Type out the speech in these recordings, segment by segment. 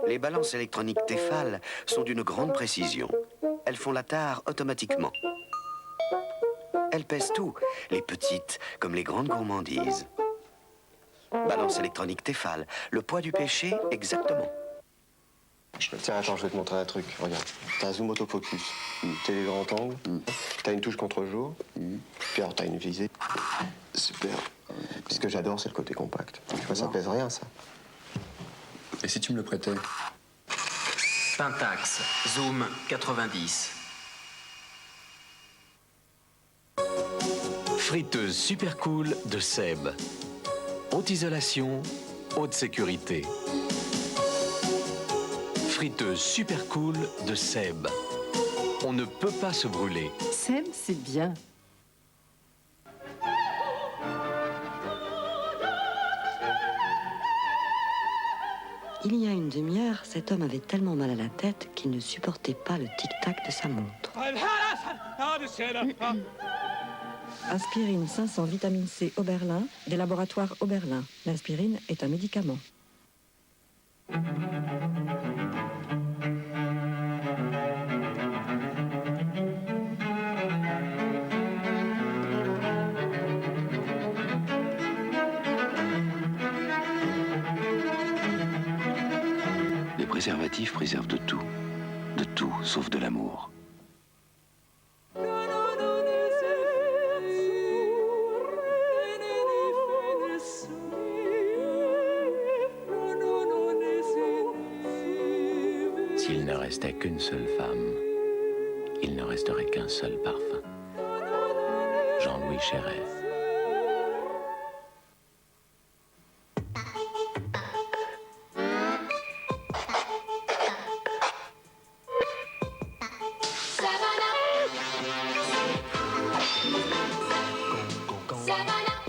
Les balances électroniques Tefal sont d'une grande précision. Elles font la tare automatiquement. Elles pèsent tout, les petites comme les grandes gourmandises. Balance électronique Tefal, le poids du péché exactement. Tiens, attends, je vais te montrer un truc. Regarde, t'as un zoom autofocus, télé grand angle, t'as une touche contre-jour, puis alors t'as une visée. Super. Ce que j'adore, c'est le côté compact. Tu vois, ça pèse rien, ça. Et si tu me le prêtais? Pentax, zoom 90. Friteuse super cool de Seb. Haute isolation, haute sécurité. Friteuse super cool de Seb. On ne peut pas se brûler. Seb, c'est bien. Il y a une demi-heure, cet homme avait tellement mal à la tête qu'il ne supportait pas le tic-tac de sa montre. Aspirine 500 vitamine C Oberlin, des laboratoires Oberlin. L'aspirine est un médicament. Les préservatifs préservent de tout sauf de l'amour. S'il ne restait qu'une seule femme, il ne resterait qu'un seul parfum. Jean-Louis Chéret.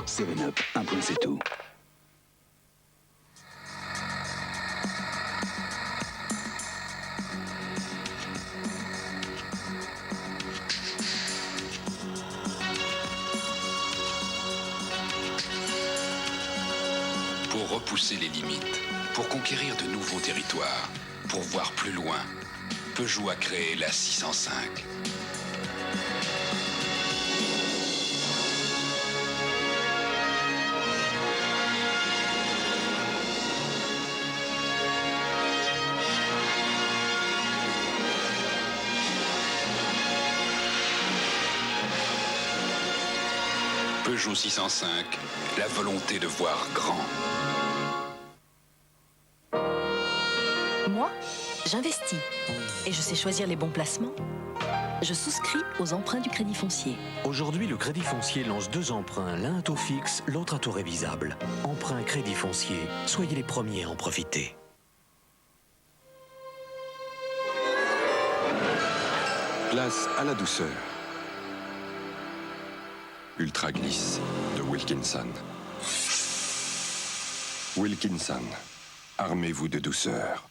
Seven Up, un point c'est tout. Pour repousser les limites, pour conquérir de nouveaux territoires, pour voir plus loin, Peugeot a créé la 605. Peugeot 605, la volonté de voir grand. Moi, j'investis et je sais choisir les bons placements. Je souscris aux emprunts du Crédit Foncier. Aujourd'hui, le Crédit Foncier lance 2 emprunts, l'un à taux fixe, l'autre à taux révisable. Emprunt Crédit Foncier, soyez les premiers à en profiter. Place à la douceur. Ultra Glisse de Wilkinson. Wilkinson, armez-vous de douceur.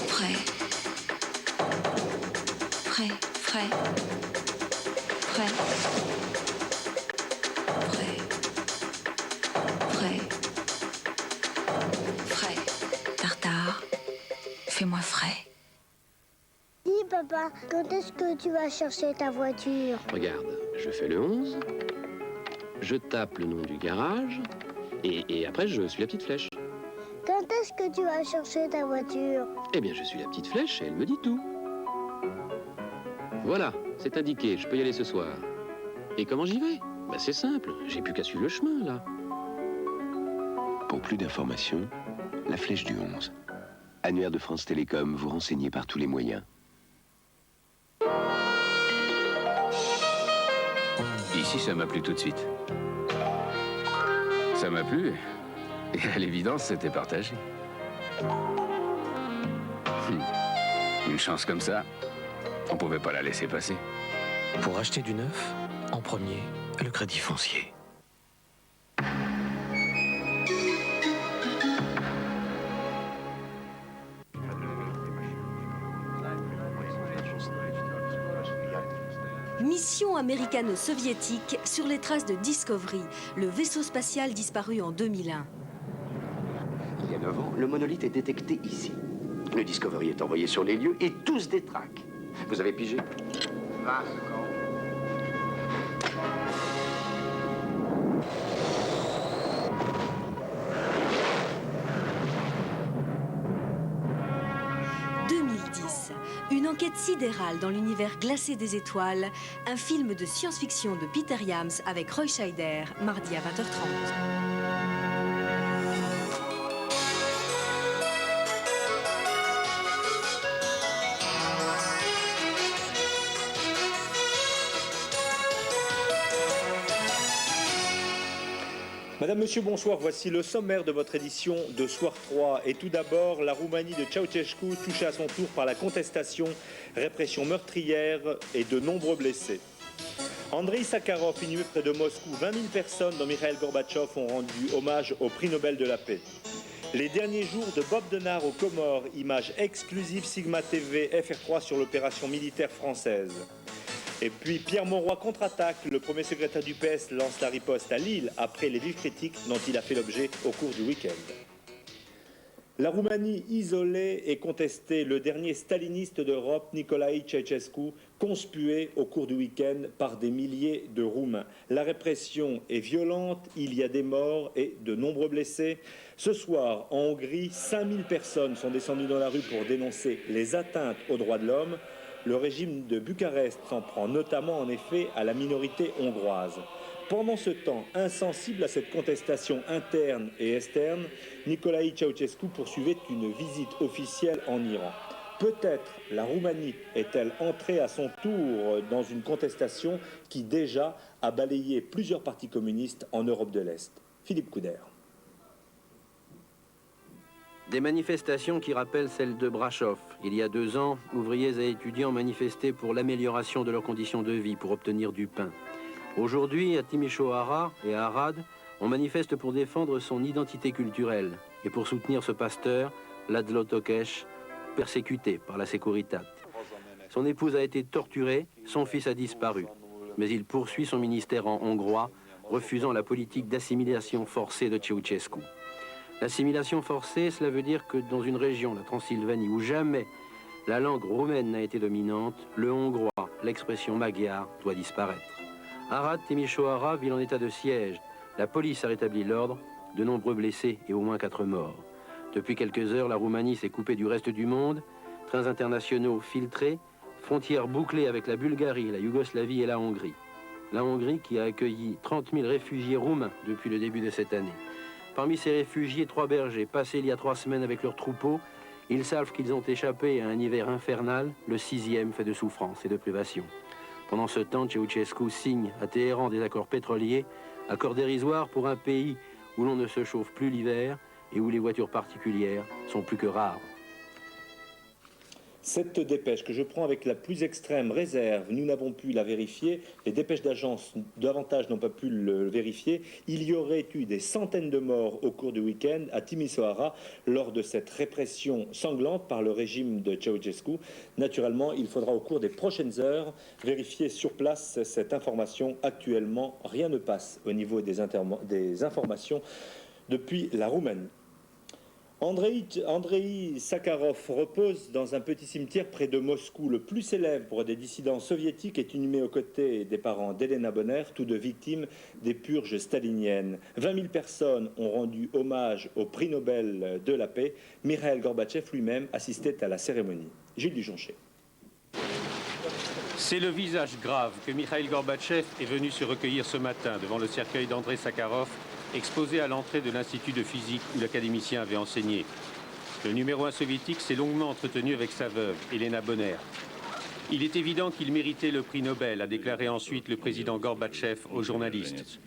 Frais. Frais, frais. Frais. Frais. Frais. Frais. Tartare. Fais-moi frais. Dis papa, quand est-ce que tu vas chercher ta voiture? Regarde, je fais le 11, je tape le nom du garage, et après je suis la petite flèche. Quand est-ce que tu vas chercher ta voiture? Eh bien, je suis la petite flèche et elle me dit tout. Voilà, c'est indiqué, je peux y aller ce soir. Et comment j'y vais? Bah c'est simple, j'ai plus qu'à suivre le chemin, là. Pour plus d'informations, la flèche du 11. Annuaire de France Télécom, vous renseignez par tous les moyens. Ici, ça m'a plu tout de suite. Ça m'a plu, et à l'évidence, c'était partagé. Une chance comme ça, on pouvait pas la laisser passer. Pour acheter du neuf, en premier, le Crédit Foncier. mission américano-soviétique sur les traces de Discovery, le vaisseau spatial disparu en 2001. Il y a 9 ans, le monolithe est détecté ici. Le Discovery est envoyé sur les lieux et tous détraquent. Vous avez pigé? 20 secondes. Une enquête sidérale dans l'univers glacé des étoiles, un film de science-fiction de Peter Iams avec Roy Scheider, mardi à 20h30. Madame, Monsieur, bonsoir. Voici le sommaire de votre édition de Soir 3. Et tout d'abord, la Roumanie de Ceausescu touchée à son tour par la contestation, répression meurtrière et de nombreux blessés. Andrei Sakharov, inhumé près de Moscou, 20 000 personnes dont Mikhail Gorbatchev ont rendu hommage au prix Nobel de la paix. Les derniers jours de Bob Denard aux Comores, image exclusive Sigma TV FR3 sur l'opération militaire française. Et puis Pierre Mauroy contre-attaque, le premier secrétaire du PS lance la riposte à Lille après les vives critiques dont il a fait l'objet au cours du week-end. La Roumanie isolée et contestée, le dernier staliniste d'Europe, Nicolae Ceausescu, conspué au cours du week-end par des milliers de Roumains. La répression est violente, il y a des morts et de nombreux blessés. Ce soir, en Hongrie, 5000 personnes sont descendues dans la rue pour dénoncer les atteintes aux droits de l'homme. Le régime de Bucarest s'en prend notamment en effet à la minorité hongroise. Pendant ce temps, insensible à cette contestation interne et externe, Nicolae Ceausescu poursuivait une visite officielle en Iran. Peut-être la Roumanie est-elle entrée à son tour dans une contestation qui déjà a balayé plusieurs partis communistes en Europe de l'Est. Philippe Couder. Des manifestations qui rappellent celles de Brasov. Il y a 2 ans, ouvriers et étudiants manifestaient pour l'amélioration de leurs conditions de vie, pour obtenir du pain. Aujourd'hui, à Timișoara et à Arad, on manifeste pour défendre son identité culturelle et pour soutenir ce pasteur, Laszlo Tokes, persécuté par la Securitate. Son épouse a été torturée, son fils a disparu. Mais il poursuit son ministère en hongrois, refusant la politique d'assimilation forcée de Ceausescu. L'assimilation forcée, cela veut dire que dans une région, la Transylvanie, où jamais la langue roumaine n'a été dominante, le hongrois, l'expression magyare, doit disparaître. Arad Timișoara, ville en état de siège. La police a rétabli l'ordre, de nombreux blessés et au moins 4 morts. Depuis quelques heures, la Roumanie s'est coupée du reste du monde, trains internationaux filtrés, frontières bouclées avec la Bulgarie, la Yougoslavie et la Hongrie. La Hongrie qui a accueilli 30 000 réfugiés roumains depuis le début de cette année. Parmi ces réfugiés, 3 bergers, passés il y a 3 semaines avec leurs troupeaux, ils savent qu'ils ont échappé à un hiver infernal, le 6e fait de souffrance et de privation. Pendant ce temps, Ceausescu signe à Téhéran des accords pétroliers, accords dérisoires pour un pays où l'on ne se chauffe plus l'hiver et où les voitures particulières sont plus que rares. Cette dépêche que je prends avec la plus extrême réserve, nous n'avons pu la vérifier, les dépêches d'agence davantage n'ont pas pu le vérifier, il y aurait eu des centaines de morts au cours du week-end à Timișoara lors de cette répression sanglante par le régime de Ceausescu. Naturellement, il faudra au cours des prochaines heures vérifier sur place cette information. Actuellement, rien ne passe au niveau des informations depuis la Roumanie. Andrei Sakharov repose dans un petit cimetière près de Moscou. Le plus célèbre des dissidents soviétiques est inhumé aux côtés des parents d'Elena Bonner, tous deux victimes des purges staliniennes. 20 000 personnes ont rendu hommage au prix Nobel de la paix. Mikhail Gorbatchev lui-même assistait à la cérémonie. Gilles Dujonché. C'est le visage grave que Mikhail Gorbatchev est venu se recueillir ce matin devant le cercueil d'Andrei Sakharov, exposé à l'entrée de l'Institut de physique où l'académicien avait enseigné. Le numéro 1 soviétique s'est longuement entretenu avec sa veuve, Elena Bonner. Il est évident qu'il méritait le prix Nobel, a déclaré ensuite le président Gorbatchev aux journalistes.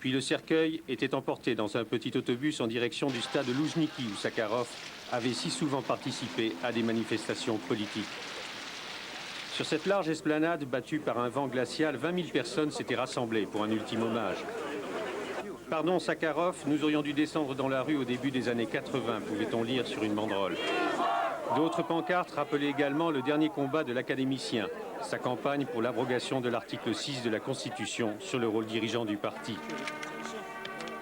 Puis le cercueil était emporté dans un petit autobus en direction du stade Loujniki où Sakharov avait si souvent participé à des manifestations politiques. Sur cette large esplanade battue par un vent glacial, 20 000 personnes s'étaient rassemblées pour un ultime hommage. Pardon Sakharov, nous aurions dû descendre dans la rue au début des années 80, pouvait-on lire sur une banderole. D'autres pancartes rappelaient également le dernier combat de l'académicien, sa campagne pour l'abrogation de l'article 6 de la Constitution sur le rôle dirigeant du parti.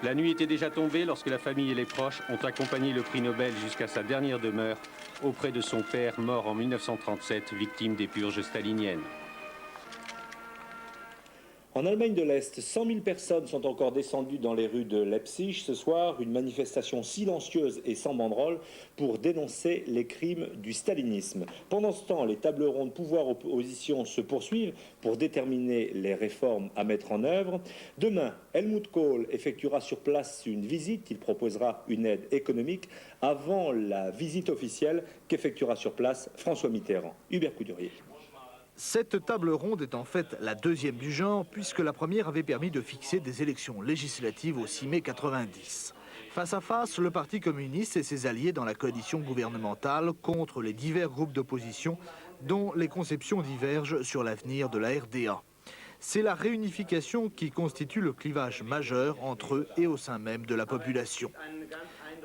La nuit était déjà tombée lorsque la famille et les proches ont accompagné le prix Nobel jusqu'à sa dernière demeure auprès de son père mort en 1937, victime des purges staliniennes. En Allemagne de l'Est, 100 000 personnes sont encore descendues dans les rues de Leipzig ce soir, une manifestation silencieuse et sans banderole pour dénoncer les crimes du stalinisme. Pendant ce temps, les tables rondes pouvoir-opposition se poursuivent pour déterminer les réformes à mettre en œuvre. Demain, Helmut Kohl effectuera sur place une visite. Il proposera une aide économique avant la visite officielle qu'effectuera sur place François Mitterrand. Hubert Coudurier. Cette table ronde est en fait la deuxième du genre, puisque la première avait permis de fixer des élections législatives au 6 mai 90. Face à face, le Parti communiste et ses alliés dans la coalition gouvernementale contre les divers groupes d'opposition dont les conceptions divergent sur l'avenir de la RDA. C'est la réunification qui constitue le clivage majeur entre eux et au sein même de la population.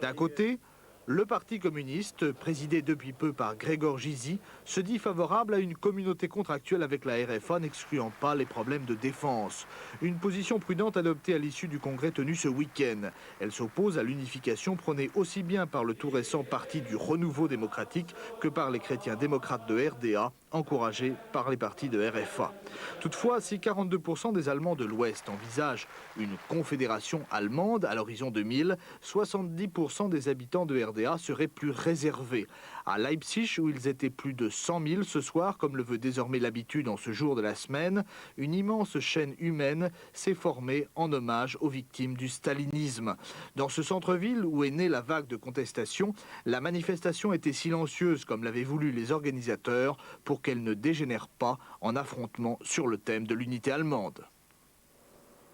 D'un côté, le Parti communiste, présidé depuis peu par Gregor Gysi, se dit favorable à une communauté contractuelle avec la RFA, n'excluant pas les problèmes de défense. Une position prudente adoptée à l'issue du congrès tenu ce week-end. Elle s'oppose à l'unification prônée aussi bien par le tout récent Parti du Renouveau démocratique que par les chrétiens démocrates de RDA, encouragés par les partis de RFA. Toutefois, si 42% des Allemands de l'Ouest envisagent une confédération allemande à l'horizon 2000, 70% des habitants de RDA seraient plus réservés. À Leipzig, où ils étaient plus de 100 000 ce soir, comme le veut désormais l'habitude en ce jour de la semaine, une immense chaîne humaine s'est formée en hommage aux victimes du stalinisme. Dans ce centre-ville où est née la vague de contestation, la manifestation était silencieuse, comme l'avaient voulu les organisateurs, pour qu'elle ne dégénère pas en affrontement sur le thème de l'unité allemande.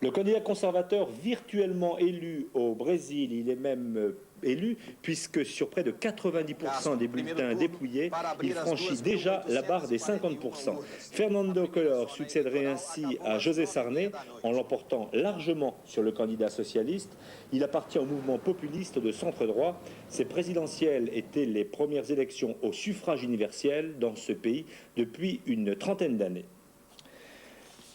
Le candidat conservateur virtuellement élu au Brésil, il est même élu, puisque sur près de 90% des bulletins dépouillés, il franchit déjà la barre des 50%. Fernando Collor succéderait ainsi à José Sarney en l'emportant largement sur le candidat socialiste. Il appartient au mouvement populiste de centre-droit. Ces présidentielles étaient les premières élections au suffrage universel dans ce pays depuis une trentaine d'années.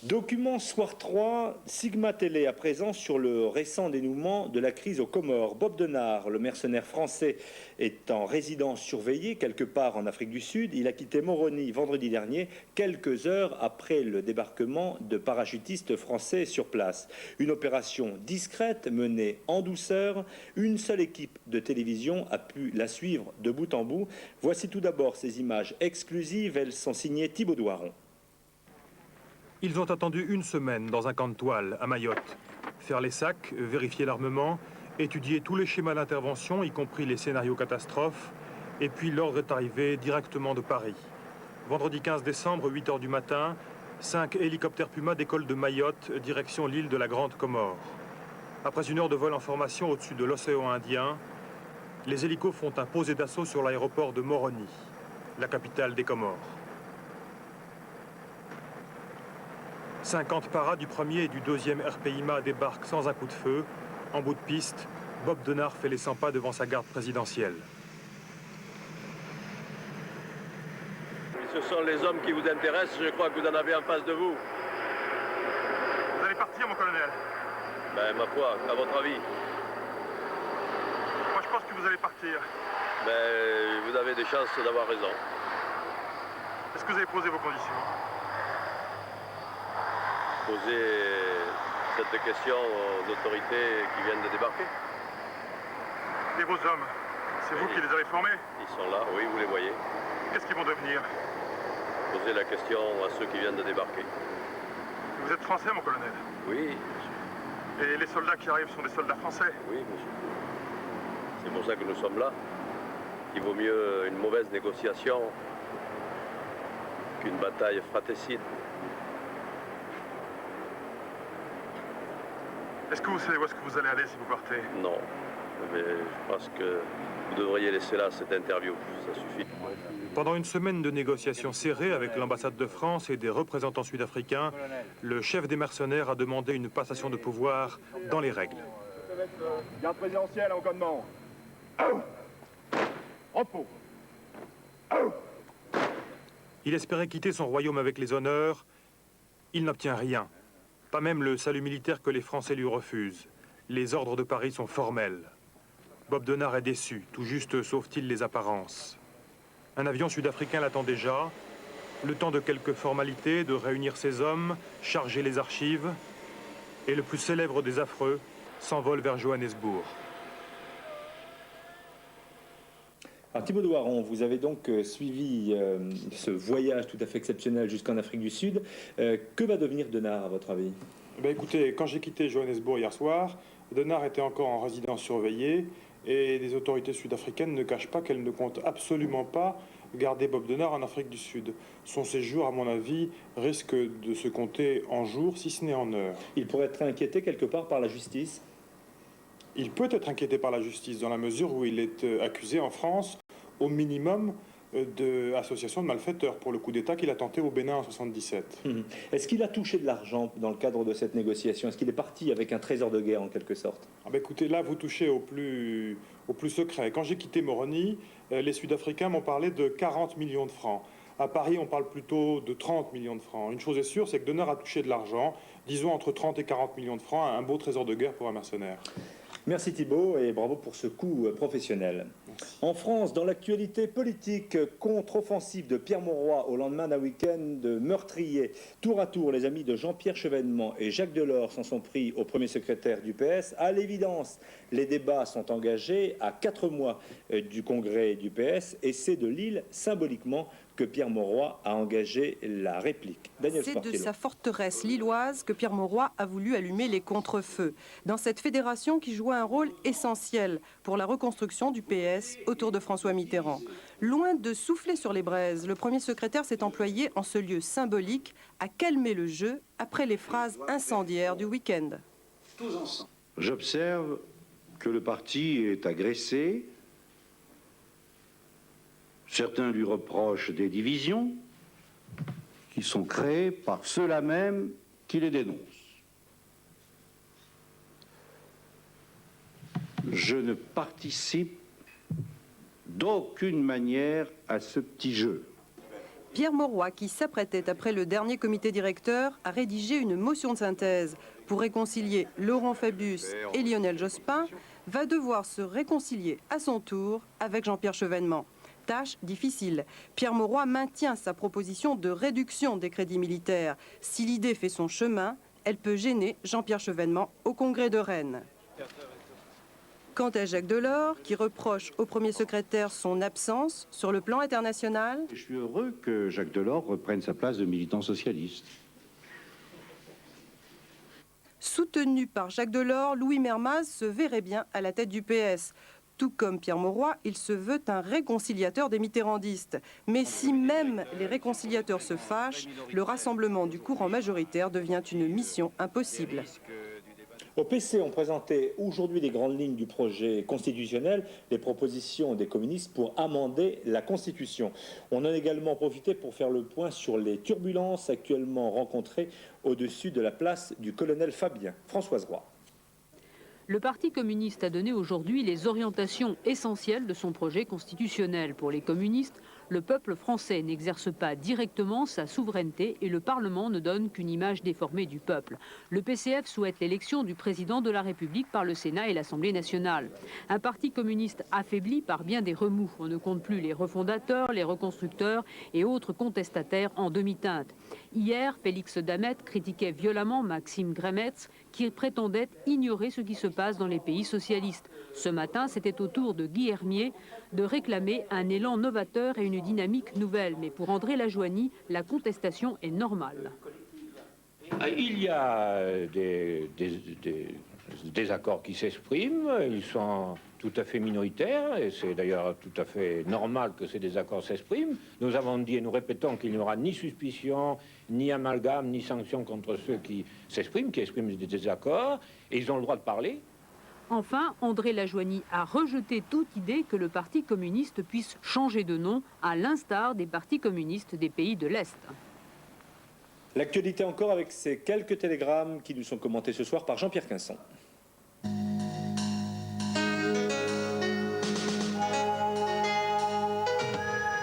Document Soir 3, Sigma Télé à présent sur le récent dénouement de la crise aux Comores. Bob Denard, le mercenaire français, est en résidence surveillée quelque part en Afrique du Sud. Il a quitté Moroni vendredi dernier, quelques heures après le débarquement de parachutistes français sur place. Une opération discrète menée en douceur. Une seule équipe de télévision a pu la suivre de bout en bout. Voici tout d'abord ces images exclusives. Elles sont signées Thibaut Douaron. Ils ont attendu une semaine dans un camp de toile à Mayotte. Faire les sacs, vérifier l'armement, étudier tous les schémas d'intervention, y compris les scénarios catastrophes, et puis l'ordre est arrivé directement de Paris. Vendredi 15 décembre, 8 h du matin, 5 hélicoptères Puma décollent de Mayotte, direction l'île de la Grande Comore. Après une heure de vol en formation au-dessus de l'océan Indien, les hélicos font un posé d'assaut sur l'aéroport de Moroni, la capitale des Comores. 50 paras du 1er et du 2e RPIMA débarquent sans un coup de feu. En bout de piste, Bob Denard fait les 100 pas devant sa garde présidentielle. Ce sont les hommes qui vous intéressent, je crois que vous en avez en face de vous. Vous allez partir, mon colonel? Ben, ma foi, à votre avis? Moi, je pense que vous allez partir. Ben, vous avez des chances d'avoir raison. Est-ce que vous avez posé vos conditions? Poser cette question aux autorités qui viennent de débarquer. Et vos hommes, c'est vous qui les avez formés? Ils sont là, oui, vous les voyez. Qu'est-ce qu'ils vont devenir? Poser la question à ceux qui viennent de débarquer. Vous êtes français, mon colonel? Oui, monsieur. Et les soldats qui arrivent sont des soldats français? Oui, monsieur. C'est pour ça que nous sommes là. Il vaut mieux une mauvaise négociation qu'une bataille fratricide. Est-ce que vous savez où est-ce que vous allez aller si vous partez? Non, mais je pense que vous devriez laisser là cette interview, ça suffit. Pendant une semaine de négociations serrées avec l'ambassade de France et des représentants sud-africains, le chef des mercenaires a demandé une passation de pouvoir dans les règles. Garde présidentielle en commandement. Repos. Il espérait quitter son royaume avec les honneurs. Il n'obtient rien. Pas même le salut militaire que les Français lui refusent. Les ordres de Paris sont formels. Bob Denard est déçu, tout juste sauve-t-il les apparences. Un avion sud-africain l'attend déjà. Le temps de quelques formalités, de réunir ses hommes, charger les archives. Et le plus célèbre des affreux s'envole vers Johannesburg. Alors Thibaut Douaron, vous avez donc suivi ce voyage tout à fait exceptionnel jusqu'en Afrique du Sud. Que va devenir Denard, à votre avis? Écoutez, quand j'ai quitté Johannesburg hier soir, Denard était encore en résidence surveillée et les autorités sud-africaines ne cachent pas qu'elles ne comptent absolument pas garder Bob Denard en Afrique du Sud. Son séjour, à mon avis, risque de se compter en jours, si ce n'est en heures. Il pourrait être inquiété quelque part par la justice? Il peut être inquiété par la justice dans la mesure où il est accusé en France, au minimum, d'association de malfaiteurs pour le coup d'État qu'il a tenté au Bénin en 77. Est-ce qu'il a touché de l'argent dans le cadre de cette négociation? Est-ce qu'il est parti avec un trésor de guerre en quelque sorte? Écoutez, là vous touchez au plus secret. Quand j'ai quitté Moroni, les Sud-Africains m'ont parlé de 40 millions de francs. À Paris, on parle plutôt de 30 millions de francs. Une chose est sûre, c'est que Denard a touché de l'argent, disons entre 30 et 40 millions de francs, un beau trésor de guerre pour un mercenaire. Merci Thibaut et bravo pour ce coup professionnel. Merci. En France, dans l'actualité politique, contre-offensive de Pierre Mauroy au lendemain d'un week-end meurtrier. Tour à tour, les amis de Jean-Pierre Chevènement et Jacques Delors s'en sont pris au premier secrétaire du PS. À l'évidence, les débats sont engagés à 4 mois du congrès du PS et c'est de Lille, symboliquement, que Pierre Mauroy a engagé la réplique. C'est de sa forteresse lilloise que Pierre Mauroy a voulu allumer les contre-feux. Dans cette fédération qui jouait un rôle essentiel pour la reconstruction du PS autour de François Mitterrand. Loin de souffler sur les braises, le premier secrétaire s'est employé en ce lieu symbolique à calmer le jeu après les phrases incendiaires du week-end. J'observe que le parti est agressé. Certains lui reprochent des divisions qui sont créées par ceux-là même qui les dénoncent. Je ne participe d'aucune manière à ce petit jeu. Pierre Mauroy, qui s'apprêtait après le dernier comité directeur à rédiger une motion de synthèse pour réconcilier Laurent Fabius et Lionel Jospin, va devoir se réconcilier à son tour avec Jean-Pierre Chevènement. Tâche difficile. Pierre Mauroy maintient sa proposition de réduction des crédits militaires. Si l'idée fait son chemin, elle peut gêner Jean-Pierre Chevènement au congrès de Rennes. Quant à Jacques Delors, qui reproche au premier secrétaire son absence sur le plan international. Je suis heureux que Jacques Delors reprenne sa place de militant socialiste. Soutenu par Jacques Delors, Louis Mermaz se verrait bien à la tête du PS. Tout comme Pierre Mauroy, il se veut un réconciliateur des mitterrandistes. Mais si même les réconciliateurs se fâchent, le rassemblement du courant majoritaire devient une mission impossible. Au PC, on présentait aujourd'hui les grandes lignes du projet constitutionnel, les propositions des communistes pour amender la Constitution. On en a également profité pour faire le point sur les turbulences actuellement rencontrées au-dessus de la place du colonel Fabien. Françoise Roy. Le Parti communiste a donné aujourd'hui les orientations essentielles de son projet constitutionnel. Pour les communistes, le peuple français n'exerce pas directement sa souveraineté et le Parlement ne donne qu'une image déformée du peuple. Le PCF souhaite l'élection du président de la République par le Sénat et l'Assemblée nationale. Un parti communiste affaibli par bien des remous. On ne compte plus les refondateurs, les reconstructeurs et autres contestataires en demi-teinte. Hier, Félix Damet critiquait violemment Maxime Grémetz qui prétendait ignorer ce qui se passe dans les pays socialistes. Ce matin, c'était au tour de Guy Hermier de réclamer un élan novateur et une dynamique nouvelle. Mais pour André Lajoigny, la contestation est normale. Il y a des désaccords qui s'expriment, ils sont tout à fait minoritaires, et c'est d'ailleurs tout à fait normal que ces désaccords s'expriment. Nous avons dit et nous répétons qu'il n'y aura ni suspicion, ni amalgame, ni sanction contre ceux qui s'expriment, qui expriment des désaccords, et ils ont le droit de parler. Enfin, André Lajoigny a rejeté toute idée que le Parti communiste puisse changer de nom, à l'instar des partis communistes des pays de l'Est. L'actualité encore avec ces quelques télégrammes qui nous sont commentés ce soir par Jean-Pierre Quinson.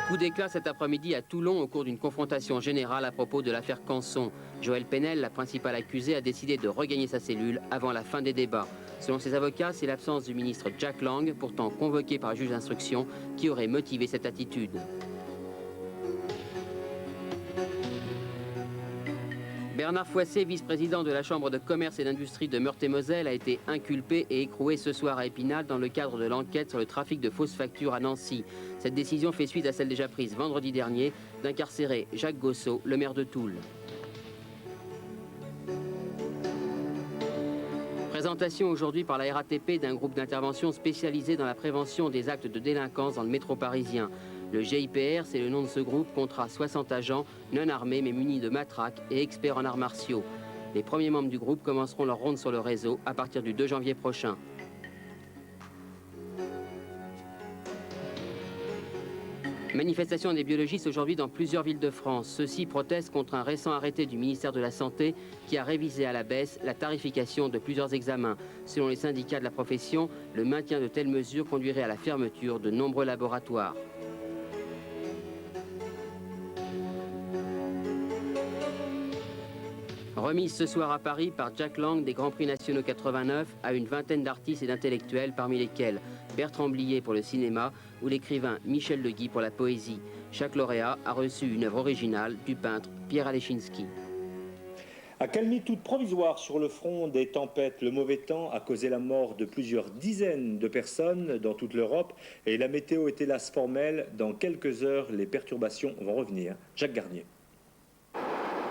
Coup d'éclat cet après-midi à Toulon au cours d'une confrontation générale à propos de l'affaire Canson. Joëlle Penel, la principale accusée, a décidé de regagner sa cellule avant la fin des débats. Selon ses avocats, c'est l'absence du ministre Jack Lang, pourtant convoqué par le juge d'instruction, qui aurait motivé cette attitude. Bernard Foissé, vice-président de la Chambre de commerce et d'industrie de Meurthe-et-Moselle, a été inculpé et écroué ce soir à Épinal dans le cadre de l'enquête sur le trafic de fausses factures à Nancy. Cette décision fait suite à celle déjà prise vendredi dernier d'incarcérer Jacques Gossot, le maire de Toul. Présentation aujourd'hui par la RATP d'un groupe d'intervention spécialisé dans la prévention des actes de délinquance dans le métro parisien. Le GIPR, c'est le nom de ce groupe, comptera 60 agents non armés mais munis de matraques et experts en arts martiaux. Les premiers membres du groupe commenceront leur ronde sur le réseau à partir du 2 janvier prochain. Manifestation des biologistes aujourd'hui dans plusieurs villes de France. Ceux-ci protestent contre un récent arrêté du ministère de la Santé qui a révisé à la baisse la tarification de plusieurs examens. Selon les syndicats de la profession, le maintien de telles mesures conduirait à la fermeture de nombreux laboratoires. Remise ce soir à Paris par Jack Lang des Grands Prix nationaux 89 à une vingtaine d'artistes et d'intellectuels, parmi lesquels Bertrand Blier pour le cinéma ou l'écrivain Michel Legui pour la poésie. Chaque lauréat a reçu une œuvre originale du peintre Pierre Alechinsky. Accalmie toute provisoire sur le front des tempêtes. Le mauvais temps a causé la mort de plusieurs dizaines de personnes dans toute l'Europe et la météo est hélas formelle. Dans quelques heures, les perturbations vont revenir. Jacques Garnier.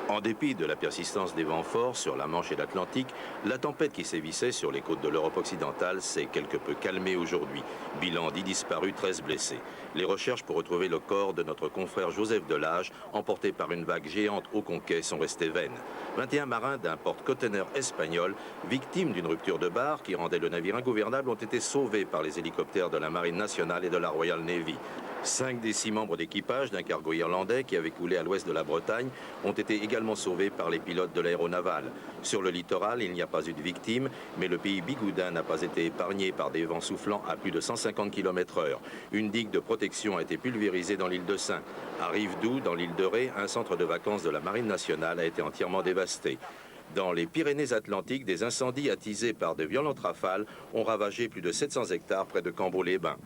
En dépit de la persistance des vents forts sur la Manche et l'Atlantique, la tempête qui sévissait sur les côtes de l'Europe occidentale s'est quelque peu calmée aujourd'hui. Bilan 10 disparus, 13 blessés. Les recherches pour retrouver le corps de notre confrère Joseph Delage, emporté par une vague géante au Conquet, sont restées vaines. 21 marins d'un porte-conteneur espagnol, victimes d'une rupture de barre qui rendait le navire ingouvernable, ont été sauvés par les hélicoptères de la Marine nationale et de la Royal Navy. 5 des 6 membres d'équipage d'un cargo irlandais qui avait coulé à l'ouest de la Bretagne ont été également sauvés par les pilotes de l'aéronaval. Sur le littoral, il n'y a pas eu de victimes, mais le pays bigoudin n'a pas été épargné par des vents soufflant à plus de 150 km/h. Une digue de protection a été pulvérisée dans l'île de Saint. À Rivedoux, dans l'île de Ré, un centre de vacances de la Marine nationale a été entièrement dévasté. Dans les Pyrénées-Atlantiques, des incendies attisés par de violentes rafales ont ravagé plus de 700 hectares près de Cambo-les-Bains.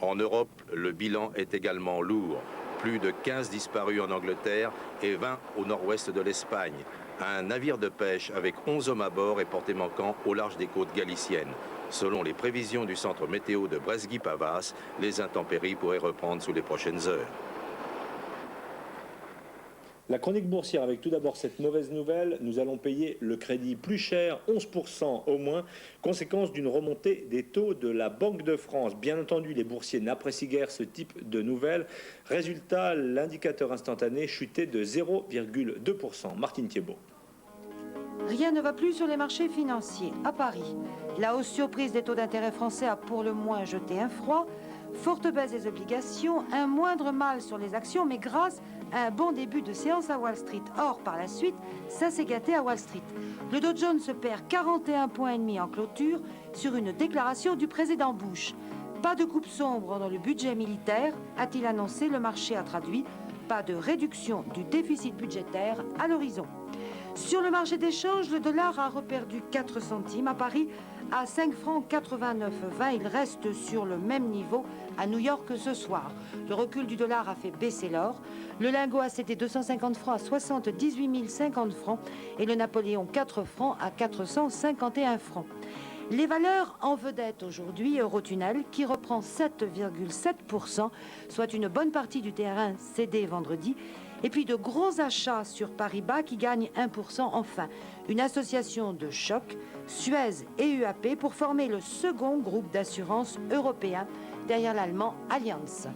En Europe, le bilan est également lourd. Plus de 15 disparus en Angleterre et 20 au nord-ouest de l'Espagne. Un navire de pêche avec 11 hommes à bord est porté manquant au large des côtes galiciennes. Selon les prévisions du centre météo de Bresguy-Pavas, les intempéries pourraient reprendre sous les prochaines heures. La chronique boursière avec tout d'abord cette mauvaise nouvelle. Nous allons payer le crédit plus cher, 11% au moins, conséquence d'une remontée des taux de la Banque de France. Bien entendu, les boursiers n'apprécient guère ce type de nouvelles. Résultat, l'indicateur instantané chutait de 0,2%. Martine Thiébaut. Rien ne va plus sur les marchés financiers. À Paris, la hausse surprise des taux d'intérêt français a pour le moins jeté un froid. Forte baisse des obligations, un moindre mal sur les actions, mais grâce à un bon début de séance à Wall Street. Or, par la suite, ça s'est gâté à Wall Street. Le Dow Jones se perd 41,5 points en clôture sur une déclaration du président Bush. Pas de coupe sombre dans le budget militaire, a-t-il annoncé. Le marché a traduit. Pas de réduction du déficit budgétaire à l'horizon. Sur le marché d'échange, le dollar a reperdu 4 centimes à Paris. À 5 francs 89,20, il reste sur le même niveau à New York ce soir. Le recul du dollar a fait baisser l'or. Le lingot a cédé 250 francs à 78 050 francs et le Napoléon 4 francs à 451 francs. Les valeurs en vedette aujourd'hui, Eurotunnel qui reprend 7,7%, soit une bonne partie du terrain cédé vendredi. Et puis de gros achats sur Paribas qui gagnent 1% enfin. Une association de choc, Suez et UAP, pour former le second groupe d'assurance européen derrière l'allemand Allianz.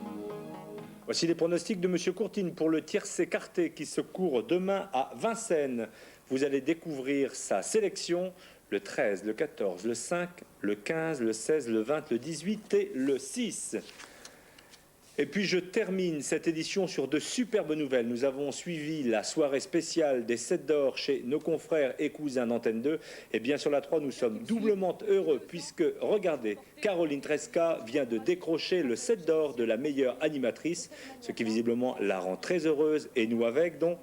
Voici les pronostics de M. Courtine pour le tiercé écarté qui se court demain à Vincennes. Vous allez découvrir sa sélection le 13, le 14, le 5, le 15, le 16, le 20, le 18 et le 6. Et puis je termine cette édition sur de superbes nouvelles. Nous avons suivi la soirée spéciale des 7 d'or chez nos confrères et cousins d'Antenne 2. Et bien sur la 3, nous sommes doublement heureux puisque, regardez, Caroline Tresca vient de décrocher le 7 d'or de la meilleure animatrice, ce qui visiblement la rend très heureuse, et nous avec donc.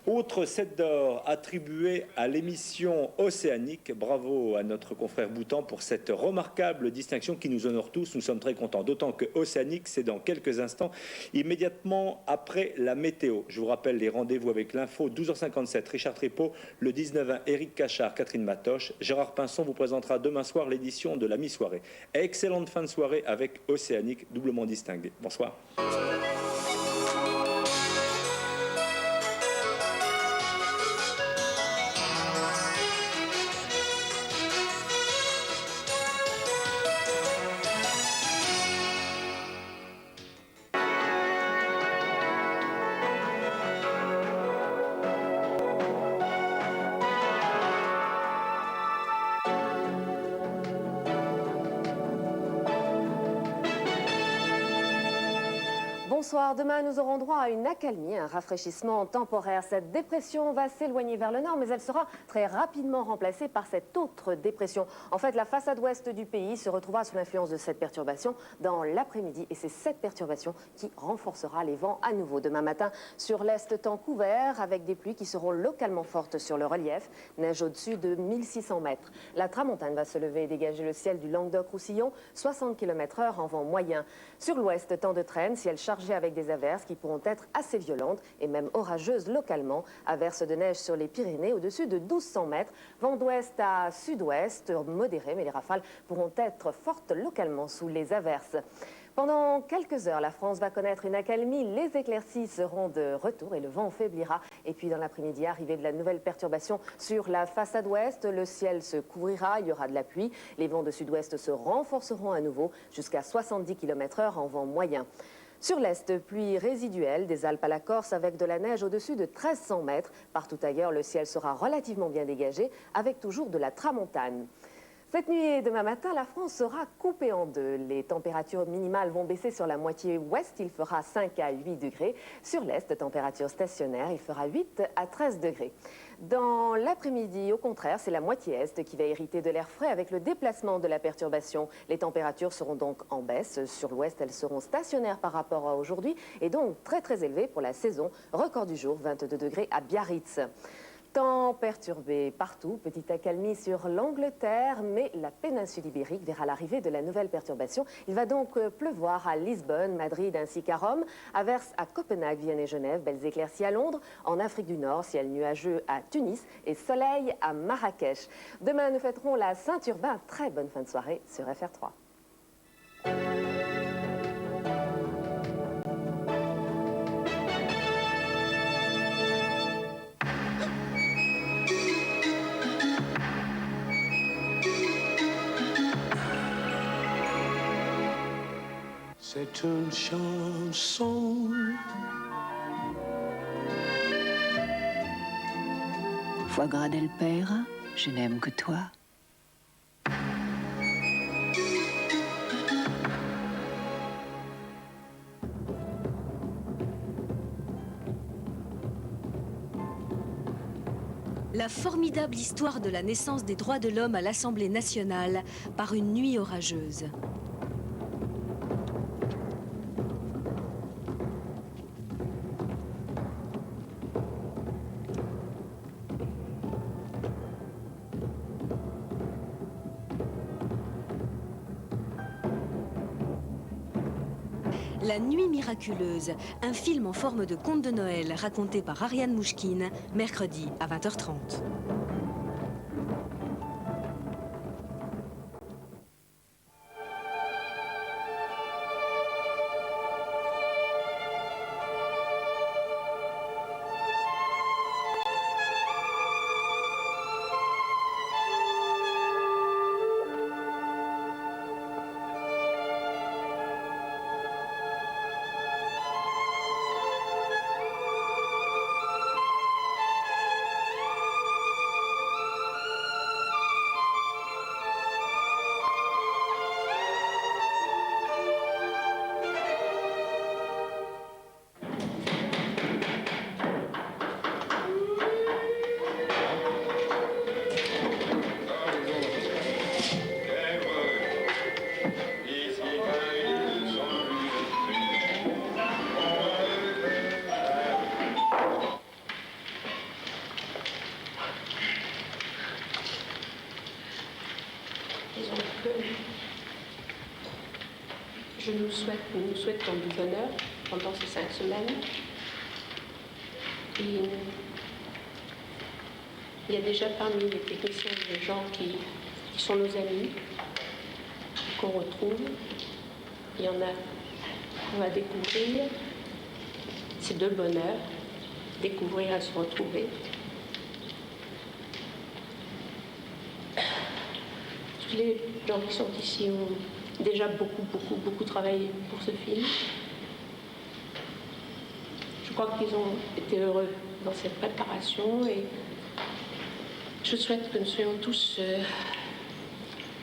Autre 7 d'or attribué à l'émission Océanique. Bravo à notre confrère Boutan pour cette remarquable distinction qui nous honore tous. Nous sommes très contents, d'autant que Océanique, c'est dans quelques instants, immédiatement après la météo. Je vous rappelle les rendez-vous avec l'info, 12h57, Richard Trépeau, le 19h, Éric Cachard, Catherine Matoche. Gérard Pinson vous présentera demain soir l'édition de la mi-soirée. Excellente fin de soirée avec Océanique, doublement distingué. Bonsoir. Bonsoir, demain nous aurons droit à une accalmie, un rafraîchissement temporaire. Cette dépression va s'éloigner vers le nord, mais elle sera très rapidement remplacée par cette autre dépression. En fait, la façade ouest du pays se retrouvera sous l'influence de cette perturbation dans l'après-midi. Et c'est cette perturbation qui renforcera les vents à nouveau. Demain matin, sur l'est, temps couvert, avec des pluies qui seront localement fortes sur le relief. Neige au-dessus de 1600 mètres. La tramontane va se lever et dégager le ciel du Languedoc-Roussillon, 60 km/h en vent moyen. Sur l'ouest, temps de traîne, ciel chargé avec des averses qui pourront être assez violentes et même orageuses localement. Averses de neige sur les Pyrénées au-dessus de 1200 mètres. Vent d'ouest à sud-ouest, modéré, mais les rafales pourront être fortes localement sous les averses. Pendant quelques heures, la France va connaître une accalmie. Les éclaircies seront de retour et le vent faiblira. Et puis dans l'après-midi, arrivée de la nouvelle perturbation sur la façade ouest. Le ciel se couvrira, il y aura de la pluie. Les vents de sud-ouest se renforceront à nouveau jusqu'à 70 km/h en vent moyen. Sur l'est, pluie résiduelle des Alpes à la Corse avec de la neige au-dessus de 1300 mètres. Partout ailleurs, le ciel sera relativement bien dégagé avec toujours de la tramontane. Cette nuit et demain matin, la France sera coupée en deux. Les températures minimales vont baisser sur la moitié ouest. Il fera 5 à 8 degrés. Sur l'est, température stationnaire, il fera 8 à 13 degrés. Dans l'après-midi, au contraire, c'est la moitié est qui va hériter de l'air frais avec le déplacement de la perturbation. Les températures seront donc en baisse. Sur l'ouest, elles seront stationnaires par rapport à aujourd'hui et donc très très élevées pour la saison. Record du jour, 22 degrés à Biarritz. Temps perturbé partout, petite accalmie sur l'Angleterre, mais la péninsule ibérique verra l'arrivée de la nouvelle perturbation. Il va donc pleuvoir à Lisbonne, Madrid ainsi qu'à Rome, averse à Copenhague, Vienne et Genève, belles éclaircies à Londres, en Afrique du Nord, ciel nuageux à Tunis et soleil à Marrakech. Demain, nous fêterons la Saint-Urbain. Très bonne fin de soirée sur FR3. C'est une chanson. Foie gras del père, je n'aime que toi. La formidable histoire de la naissance des droits de l'homme à l'Assemblée nationale par une nuit orageuse. La nuit miraculeuse, un film en forme de conte de Noël raconté par Ariane Mouchkine, mercredi à 20h30. Nous souhaitons du bonheur pendant ces 5 semaines. Et il y a déjà parmi les techniciens des gens qui sont nos amis, qu'on retrouve. Il y en a qu'on va découvrir. C'est de bonheur, découvrir et se retrouver. Tous les gens qui sont ici ont déjà beaucoup travaillé pour ce film. Je crois qu'ils ont été heureux dans cette préparation et je souhaite que nous soyons tous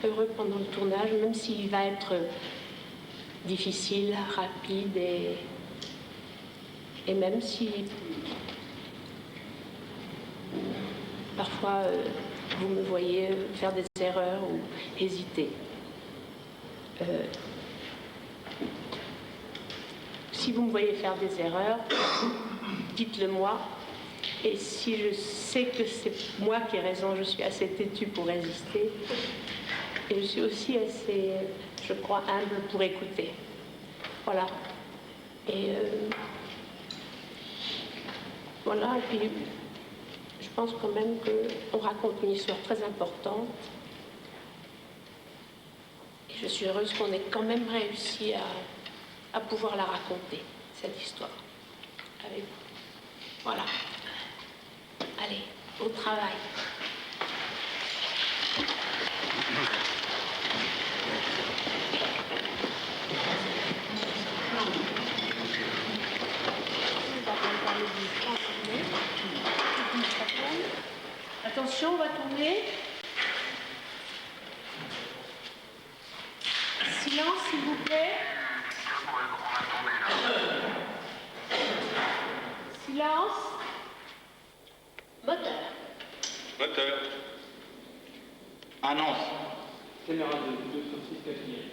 heureux pendant le tournage, même s'il va être difficile, rapide et même si parfois vous me voyez faire des erreurs ou hésiter. Si vous me voyez faire des erreurs, dites-le moi. Et si je sais que c'est moi qui ai raison, je suis assez têtue pour résister. Et je suis aussi assez, je crois, humble pour écouter. Voilà. Et voilà. Et puis, je pense quand même qu'on raconte une histoire très importante. Et je suis heureuse qu'on ait quand même réussi à pouvoir la raconter, cette histoire, avec vous. Voilà. Allez, au travail. Attention, on va tourner. Silence, s'il vous plaît. Silence. Moteur. Moteur. Annonce. Caméra de Francis Cachemire.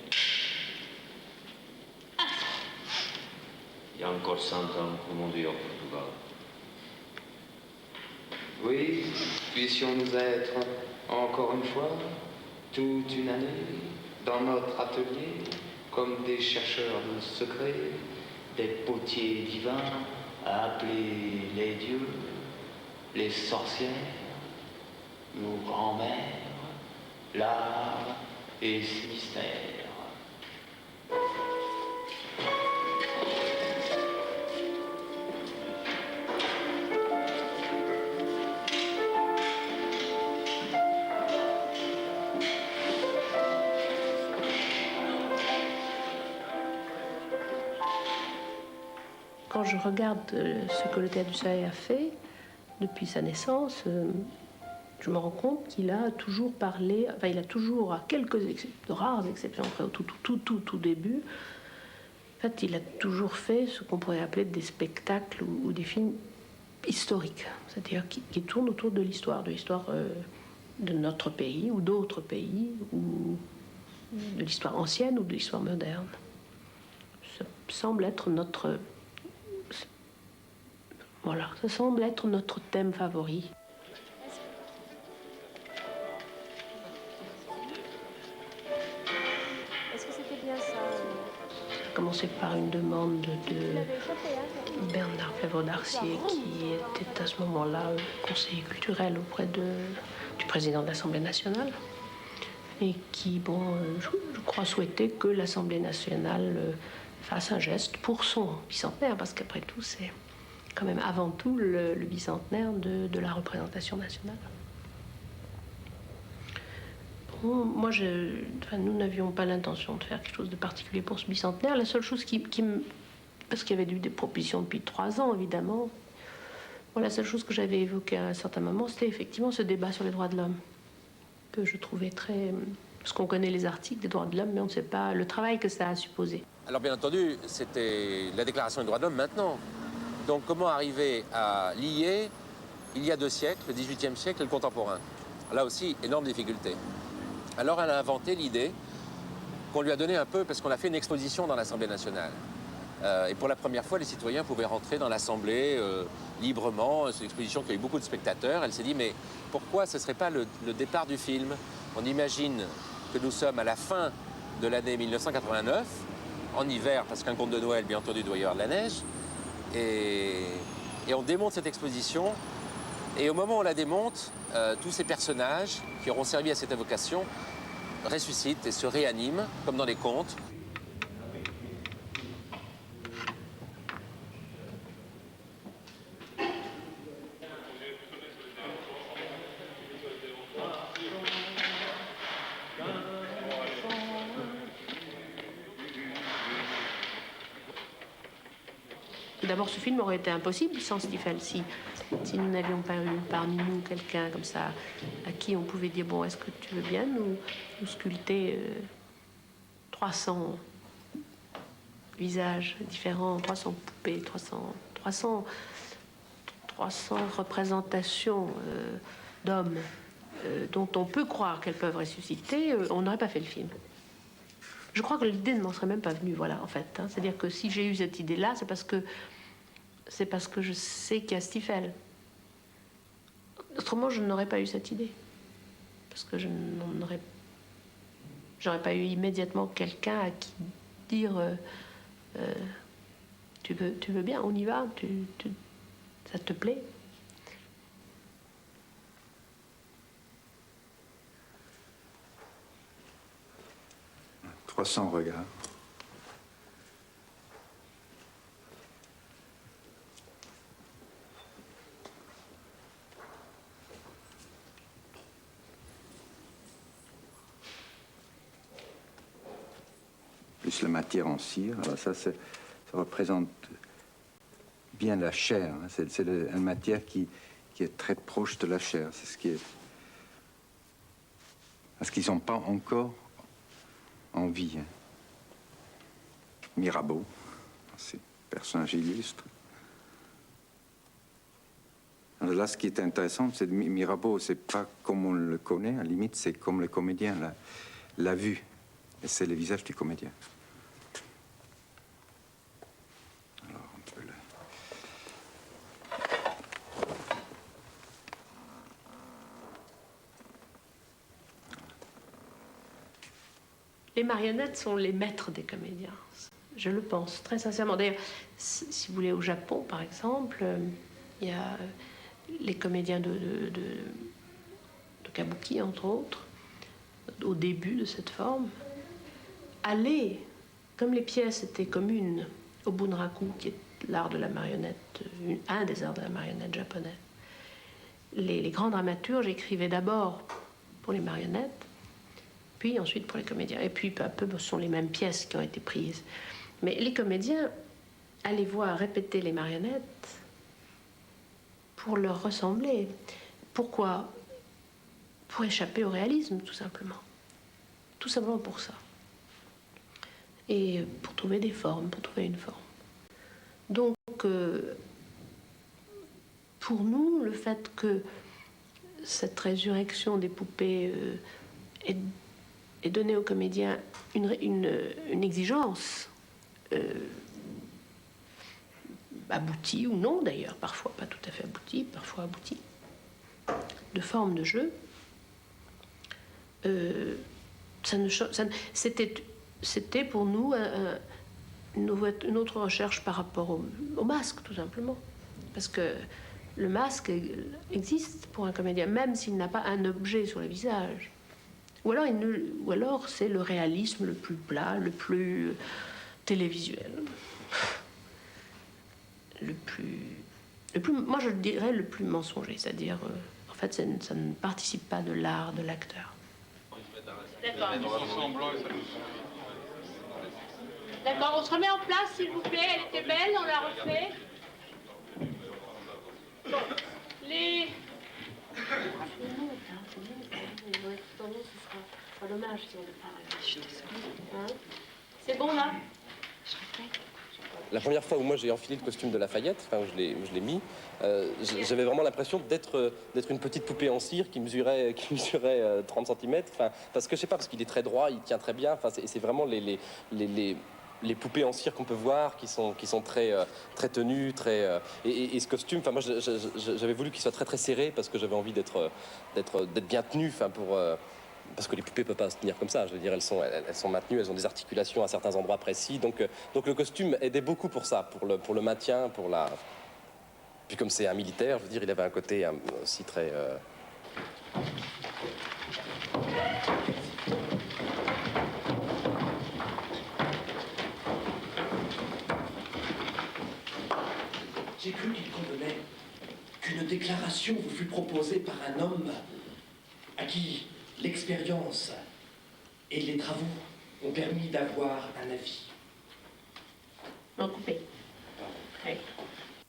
Il y a encore 100 ans, comment dire, au Portugal. Oui, puissions-nous être, encore une fois, toute une année, dans notre atelier, comme des chercheurs de secrets, des potiers divins, à appeler les dieux, les sorcières, nos grands-mères, l'art et ses mystères. Quand je regarde ce que le Théâtre du Soleil a fait depuis sa naissance, je me rends compte qu'il a toujours parlé, enfin il a toujours, à quelques de rares exceptions, après au tout début, en fait il a toujours fait ce qu'on pourrait appeler des spectacles ou des films historiques, c'est-à-dire qui tournent autour de l'histoire de notre pays ou d'autres pays, ou de l'histoire ancienne ou de l'histoire moderne. Ça semble être notre... Voilà, ça semble être notre thème favori. Est-ce que c'était bien ça Ça a commencé par une demande de Bernard Fèvre d'Arcier, qui était à ce moment-là conseiller culturel auprès du président de l'Assemblée nationale, et qui, bon, je crois souhaitait que l'Assemblée nationale fasse un geste pour son bicentenaire, parce qu'après tout, c'est quand même avant tout le bicentenaire de la représentation nationale. Bon, moi, nous n'avions pas l'intention de faire quelque chose de particulier pour ce bicentenaire. La seule chose parce qu'il y avait eu des propositions depuis 3 ans, évidemment. Bon, la seule chose que j'avais évoquée à un certain moment, c'était effectivement ce débat sur les droits de l'homme, que je trouvais très... Parce qu'on connaît les articles des droits de l'homme, mais on ne sait pas le travail que ça a supposé. Alors bien entendu, c'était la Déclaration des droits de l'homme maintenant. Donc comment arriver à lier, il y a 2 siècles, le XVIIIe siècle et le contemporain? Là aussi, énorme difficulté. Alors elle a inventé l'idée qu'on lui a donnée un peu parce qu'on a fait une exposition dans l'Assemblée nationale. Et pour la première fois, les citoyens pouvaient rentrer dans l'Assemblée librement. C'est une exposition qui a eu beaucoup de spectateurs. Elle s'est dit, mais pourquoi ce ne serait pas le départ du film? On imagine que nous sommes à la fin de l'année 1989, en hiver, parce qu'un conte de Noël, bien entendu, doit y avoir de la neige. Et on démonte cette exposition. Et au moment où on la démonte, tous ces personnages qui auront servi à cette évocation ressuscitent et se réaniment, comme dans les contes. D'abord, ce film aurait été impossible sans Stifel. Si nous n'avions pas eu parmi nous quelqu'un comme ça, à qui on pouvait dire, bon, est-ce que tu veux bien nous sculpter 300 visages différents, 300 poupées, 300 représentations d'hommes dont on peut croire qu'elles peuvent ressusciter, on n'aurait pas fait le film. Je crois que l'idée ne m'en serait même pas venue, voilà, en fait. Hein. C'est-à-dire que si j'ai eu cette idée-là, c'est parce que je sais qu'il y a Stifel. Autrement, je n'aurais pas eu cette idée. Parce que j'aurais pas eu immédiatement quelqu'un à qui dire tu veux bien, on y va, ça te plaît. « 300 regards. Plus la matière en cire. Alors ça représente bien la chair. Hein. C'est une matière qui est très proche de la chair. C'est ce qui est... Parce qu'ils ne sont pas encore en vie. Hein. Mirabeau, c'est un personnage illustre. Alors là, ce qui est intéressant, c'est que Mirabeau, c'est pas comme on le connaît, à la limite, c'est comme le comédien l'a vu. Et c'est le visage du comédien. Alors, on peut le... Les marionnettes sont les maîtres des comédiens. Je le pense, très sincèrement. D'ailleurs, si vous voulez, au Japon, par exemple, il y a les comédiens de kabuki, entre autres, au début de cette forme, allaient, comme les pièces étaient communes au bunraku, qui est l'art de la marionnette, un des arts de la marionnette japonais. Les grands dramaturges écrivaient d'abord pour les marionnettes, puis ensuite pour les comédiens. Et puis, peu à peu, ce sont les mêmes pièces qui ont été prises. Mais les comédiens allaient voir répéter les marionnettes pour leur ressembler. Pourquoi? Pour échapper au réalisme, tout simplement. Tout simplement pour ça. Et pour trouver des formes, pour trouver une forme. Donc, pour nous, le fait que cette résurrection des poupées ait donné aux comédiens une exigence aboutie ou non d'ailleurs, parfois pas tout à fait aboutie, parfois aboutie, de forme de jeu, c'était pour nous une autre recherche par rapport au masque, tout simplement. Parce que le masque existe pour un comédien, même s'il n'a pas un objet sur le visage. Ou alors c'est le réalisme le plus plat, le plus télévisuel. Moi je dirais le plus mensonger, c'est-à-dire, en fait, ça ne participe pas de l'art de l'acteur. D'accord. D'accord, on se remet en place, s'il vous plaît. Elle était belle, on la refait. Bon, les... C'est dommage si on ne pas. Je suis désolée. C'est bon là? La première fois où moi j'ai enfilé le costume de Lafayette, enfin où je l'ai mis, j'avais vraiment l'impression d'être une petite poupée en cire qui mesurait 30 cm. Parce que je sais pas, parce qu'il est très droit, il tient très bien. C'est vraiment les poupées en cire qu'on peut voir, qui sont très tenues, et ce costume. Enfin moi j'avais voulu qu'il soit très serré parce que j'avais envie d'être bien tenu. Parce que les poupées ne peuvent pas se tenir comme ça. Je veux dire, elles sont maintenues, elles ont des articulations à certains endroits précis. Donc le costume aidait beaucoup pour ça, pour le maintien, Puis comme c'est un militaire, je veux dire, il avait un côté aussi très... J'ai cru qu'il convenait qu'une déclaration vous fût proposée par un homme à qui l'expérience et les travaux ont permis d'avoir un avis. Non, coupé. Ouais.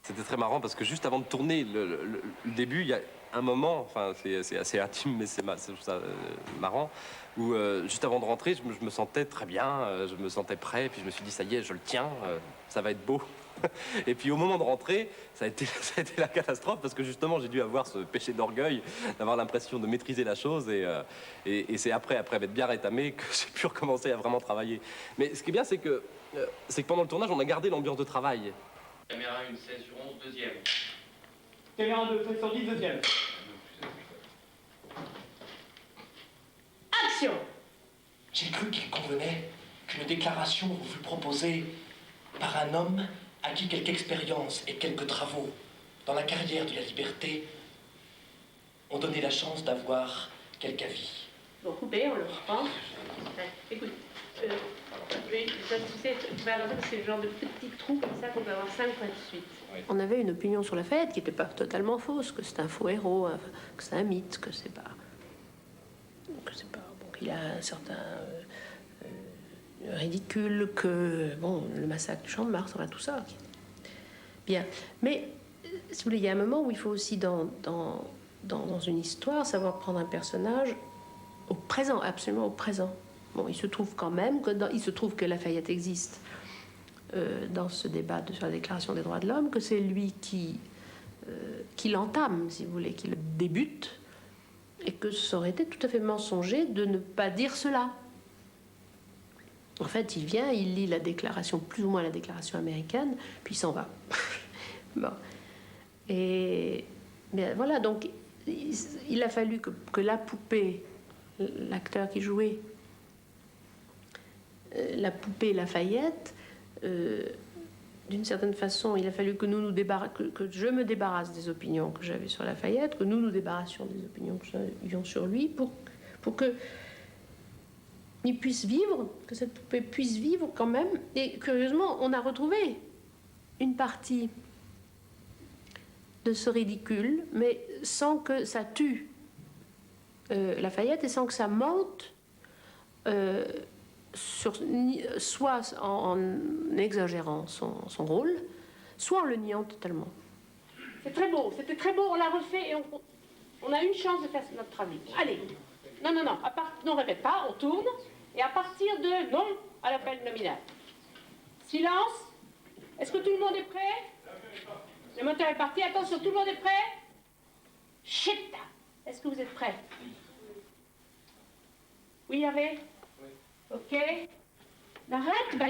C'était très marrant parce que juste avant de tourner le début, il y a un moment, enfin c'est assez intime, mais je trouve ça marrant, où juste avant de rentrer, je me sentais très bien, je me sentais prêt, puis je me suis dit ça y est, je le tiens, ça va être beau. Et puis au moment de rentrer, ça a été la catastrophe parce que justement j'ai dû avoir ce péché d'orgueil, d'avoir l'impression de maîtriser la chose et c'est après m'être bien rétamé que j'ai pu recommencer à vraiment travailler. Mais ce qui est bien, c'est que pendant le tournage, on a gardé l'ambiance de travail. Caméra 1, 16 sur 11, deuxième. Caméra 2, 16 sur 10, deuxième. Action! J'ai cru qu'il convenait qu'une déclaration vous fût proposée par un homme à qui quelque expérience et quelques travaux dans la carrière de la liberté ont donné la chance d'avoir quelque avis. Bon, coupé, on le reprend. Écoute, tu vas regarder que c'est le genre de petits trous comme ça qu'on peut avoir 5 fois de suite. Oui. On avait une opinion sur Lafayette qui n'était pas totalement fausse, que c'est un faux héros, que c'est un mythe, que c'est pas... Bon, qu'il a un certain... ridicule, que bon, le massacre du Champ de Mars, voilà tout ça. Bien, mais si vous voulez, il y a un moment où il faut aussi dans une histoire savoir prendre un personnage au présent, absolument au présent. Bon, il se trouve quand même que Lafayette existe dans ce débat sur la Déclaration des droits de l'homme, que c'est lui qui l'entame, si vous voulez, qui le débute, et que ça aurait été tout à fait mensonger de ne pas dire cela. En fait, il vient, il lit la déclaration, plus ou moins la déclaration américaine, puis il s'en va. Bon. Et bien, voilà, donc il a fallu que la poupée, l'acteur qui jouait la poupée Lafayette, d'une certaine façon, il a fallu que que je me débarrasse des opinions que j'avais sur Lafayette, que nous débarrassions des opinions que nous avions sur lui, pour que il puisse vivre, que cette poupée puisse vivre quand même. Et curieusement, on a retrouvé une partie de ce ridicule, mais sans que ça tue Lafayette et sans que ça monte, soit en exagérant son rôle, soit en le niant totalement. C'est très beau, c'était très beau, on l'a refait et on a une chance de faire notre travail. Allez, non, répète pas, on tourne. Et à partir de non à l'appel nominal. Silence. Est-ce que tout le monde est prêt? Le moteur est parti. Attention, tout le monde est prêt? Chut. Est-ce que vous êtes prêts? Oui, Hervé? Oui. Ok. Arrête, bah,